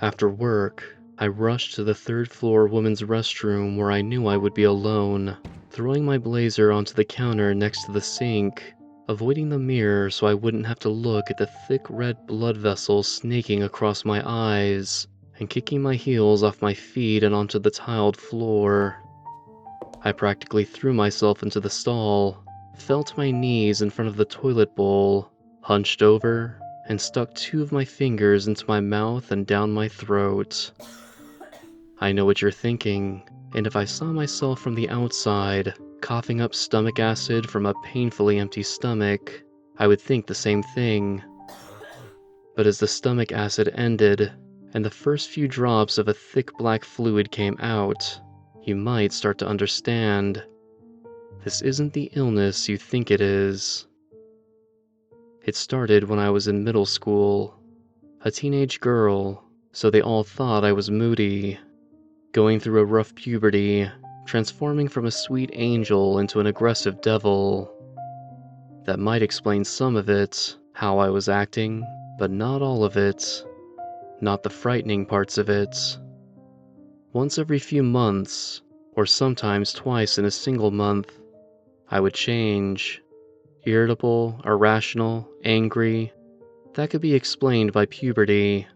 After work, I rushed to the third-floor women's restroom where I knew I would be alone, throwing my blazer onto the counter next to the sink, avoiding the mirror so I wouldn't have to look at the thick red blood vessels snaking across my eyes, and kicking my heels off my feet and onto the tiled floor. I practically threw myself into the stall, fell to my knees in front of the toilet bowl, hunched over, and stuck two of my fingers into my mouth and down my throat. I know what you're thinking, and if I saw myself from the outside, coughing up stomach acid from a painfully empty stomach, I would think the same thing. But as the stomach acid ended, and the first few drops of a thick black fluid came out, you might start to understand. This isn't the illness you think it is. It started when I was in middle school. A teenage girl, so they all thought I was moody. Going through a rough puberty, transforming from a sweet angel into an aggressive devil. That might explain some of it, how I was acting, but not all of it. Not the frightening parts of it. Once every few months, or sometimes twice in a single month, I would change. Irritable, irrational, angry. That could be explained by puberty.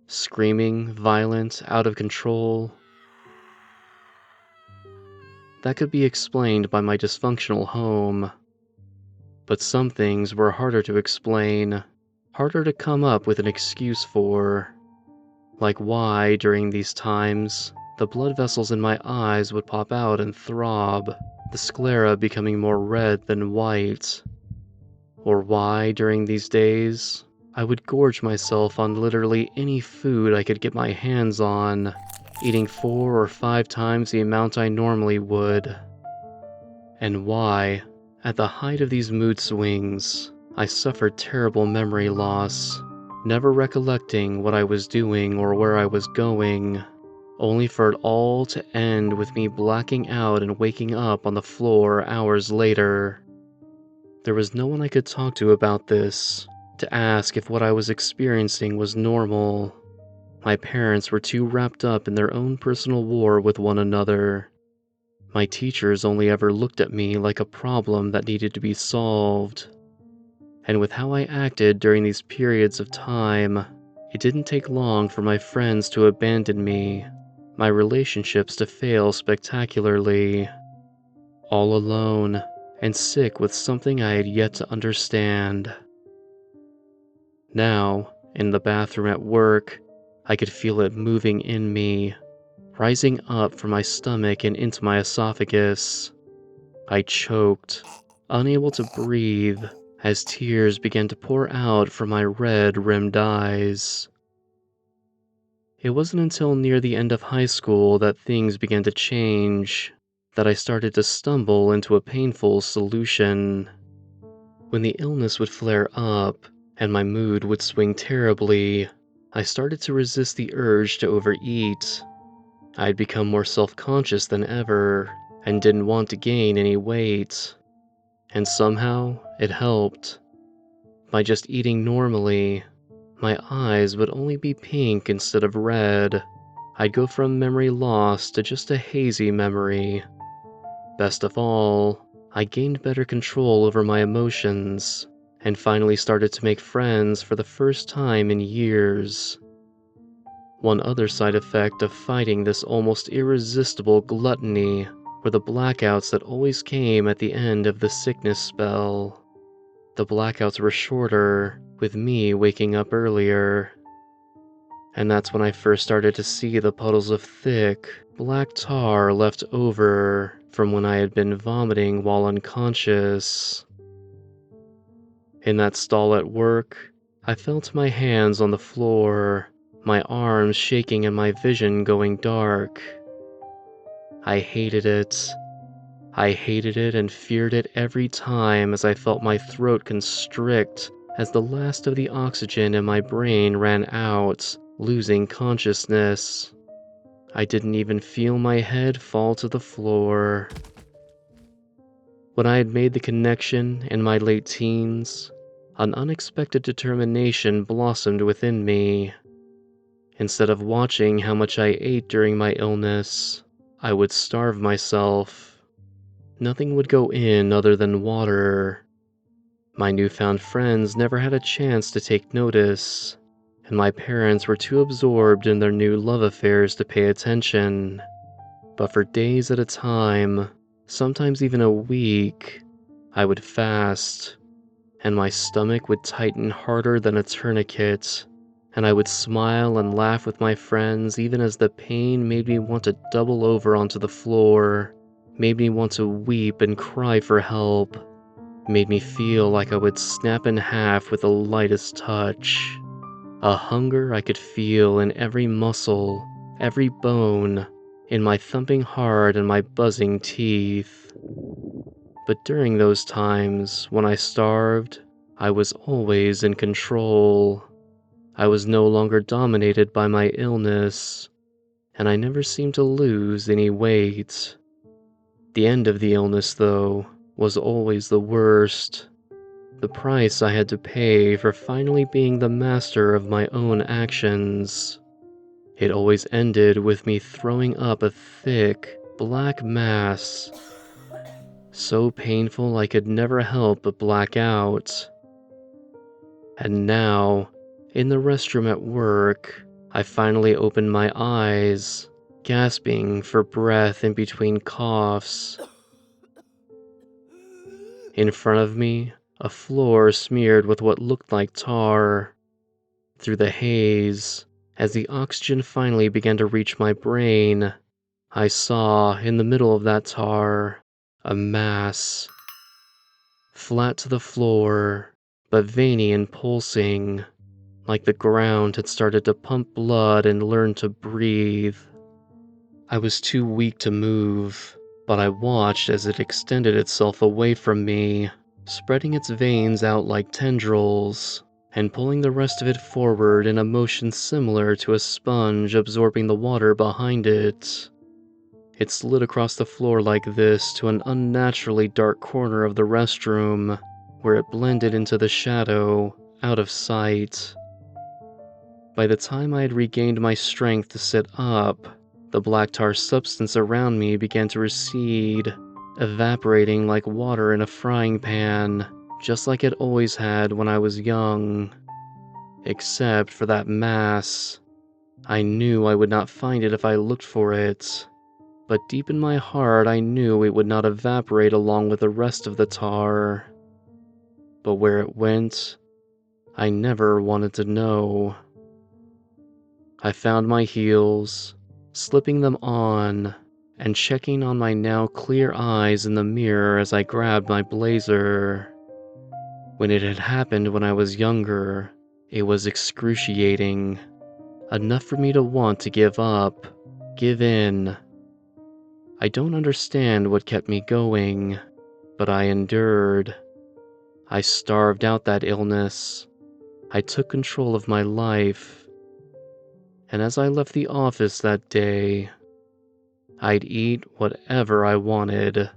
Screaming, violent, out of control. That could be explained by my dysfunctional home. But some things were harder to explain, harder to come up with an excuse for. Like why, during these times, the blood vessels in my eyes would pop out and throb, the sclera becoming more red than white. Or why, during these days, I would gorge myself on literally any food I could get my hands on, eating 4 or 5 times the amount I normally would. And why, at the height of these mood swings, I suffered terrible memory loss, never recollecting what I was doing or where I was going, only for it all to end with me blacking out and waking up on the floor hours later. There was no one I could talk to about this, to ask if what I was experiencing was normal. My parents were too wrapped up in their own personal war with one another. My teachers only ever looked at me like a problem that needed to be solved. And with how I acted during these periods of time, it didn't take long for my friends to abandon me, my relationships to fail spectacularly. All alone, and sick with something I had yet to understand. Now, in the bathroom at work, I could feel it moving in me, rising up from my stomach and into my esophagus. I choked, unable to breathe, as tears began to pour out from my red-rimmed eyes. It wasn't until near the end of high school that things began to change, that I started to stumble into a painful solution. When the illness would flare up, and my mood would swing terribly, I started to resist the urge to overeat. I'd become more self-conscious than ever, and didn't want to gain any weight. And somehow, it helped. By just eating normally, my eyes would only be pink instead of red. I'd go from memory loss to just a hazy memory. Best of all, I gained better control over my emotions, and finally started to make friends for the first time in years. One other side effect of fighting this almost irresistible gluttony were the blackouts that always came at the end of the sickness spell. The blackouts were shorter, with me waking up earlier. And that's when I first started to see the puddles of thick, black tar left over from when I had been vomiting while unconscious. In that stall at work, I felt my hands on the floor, my arms shaking and my vision going dark. I hated it. I hated it and feared it every time as I felt my throat constrict as the last of the oxygen in my brain ran out, losing consciousness. I didn't even feel my head fall to the floor. When I had made the connection in my late teens, an unexpected determination blossomed within me. Instead of watching how much I ate during my illness, I would starve myself. Nothing would go in other than water. My newfound friends never had a chance to take notice, and my parents were too absorbed in their new love affairs to pay attention. But for days at a time, sometimes even a week, I would fast, and my stomach would tighten harder than a tourniquet, and I would smile and laugh with my friends even as the pain made me want to double over onto the floor, made me want to weep and cry for help, made me feel like I would snap in half with the lightest touch. A hunger I could feel in every muscle, every bone, in my thumping heart and my buzzing teeth. But during those times, when I starved, I was always in control. I was no longer dominated by my illness, and I never seemed to lose any weight. The end of the illness, though, was always the worst. The price I had to pay for finally being the master of my own actions. It always ended with me throwing up a thick, black mass, so painful I could never help but black out. And now, in the restroom at work, I finally opened my eyes, gasping for breath in between coughs. In front of me, a floor smeared with what looked like tar. Through the haze, as the oxygen finally began to reach my brain, I saw, in the middle of that tar, a mass. Flat to the floor, but veiny and pulsing, like the ground had started to pump blood and learn to breathe. I was too weak to move, but I watched as it extended itself away from me, spreading its veins out like tendrils, and pulling the rest of it forward in a motion similar to a sponge absorbing the water behind it. It slid across the floor like this to an unnaturally dark corner of the restroom, where it blended into the shadow, out of sight. By the time I had regained my strength to sit up, the black tar substance around me began to recede, evaporating like water in a frying pan, just like it always had when I was young. Except for that mass. I knew I would not find it if I looked for it, but deep in my heart I knew it would not evaporate along with the rest of the tar. But where it went, I never wanted to know. I found my heels, slipping them on, and checking on my now clear eyes in the mirror as I grabbed my blazer. When it had happened when I was younger, it was excruciating. Enough for me to want to give up, give in. I don't understand what kept me going, but I endured. I starved out that illness. I took control of my life. And as I left the office that day, I'd eat whatever I wanted.